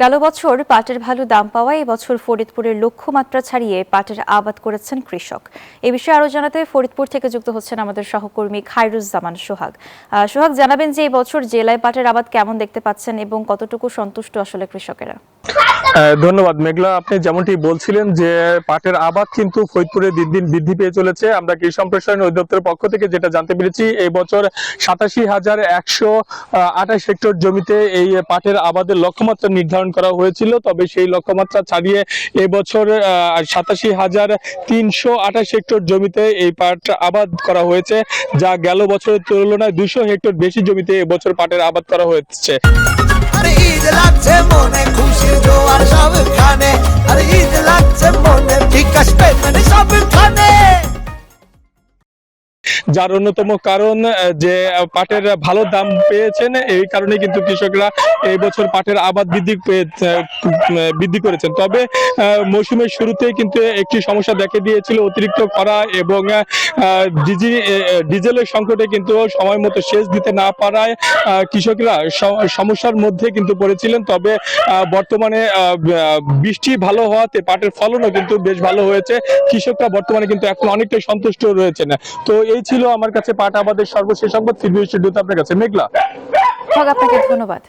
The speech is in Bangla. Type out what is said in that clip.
গেল বছর পাটের ভালো দাম পাওয়ায় এবছর ফরিদপুরের লক্ষ্যমাত্রা ছাড়িয়ে পাটের আবাদ করেছেন কৃষক। এ বিষয়ে আরো জানাতে ফরিদপুর থেকে যুক্ত হচ্ছেন আমাদের সহকর্মী খায়রুজ্জামান সোহাগ। সোহাগ, জানাবেন যে এই বছর জেলায় পাটের আবাদ কেমন দেখতে পাচ্ছেন এবং কতটুকু সন্তুষ্ট আসলে কৃষকেরা? ধন্যবাদ মেঘলা। আপনি যেমনটি বলছিলেন যে পাটের আবাদ কিন্তু ফরিদপুরে দিন দিন বৃদ্ধি পেয়ে চলেছে। আমরা কৃষি সম্প্রসারণ অধিদপ্তরের পক্ষ থেকে যেটা জানতে পেরেছি, এই বছর 87,128 হেক্টর জমিতে এই পাটের আবাদের লক্ষ্যমাত্রা নির্ধারণ করা হয়েছিল। তবে সেই লক্ষ্যমাত্রা ছাড়িয়ে এবছর 87,328 হেক্টর জমিতে এই পাট আবাদ করা হয়েছে, যা গেল বছরের তুলনায় 200 হেক্টর বেশি জমিতে এবছর পাটের আবাদ করা হয়েছে। ঈদ লাগছে মনে খুশির জোয়ার সবখানে, আর ঈদ লাগছে মনে বিকাশ পেমেন্ট সবখানে। যার অন্যতম কারণ যে পাটের ভালো দাম পেয়েছেন, এই কারণে কিন্তু কৃষকরা এই বছর পাটের আবাদ বৃদ্ধি করেছেন। তবে মৌসুমের শুরুতেই কিন্তু একটি সমস্যা দেখা দিয়েছিল, অতিরিক্ত খরা এবং ডিজেলের সংকটে কিন্তু সময় মতো সেচ দিতে না পারায় কৃষকরা সমস্যার মধ্যে কিন্তু পড়েছিলেন। তবে বর্তমানে বৃষ্টি ভালো হওয়াতে পাটের ফলনও কিন্তু বেশ ভালো হয়েছে। কৃষকরা বর্তমানে কিন্তু এখন অনেকটাই সন্তুষ্ট রয়েছেন। তো এই ছিল আমার কাছে পাট আবাদের সর্বশেষ সংবাদ। ফিরবে স্টুডিওতে আপনার কাছে মেঘলা। আপনাকে ধন্যবাদ।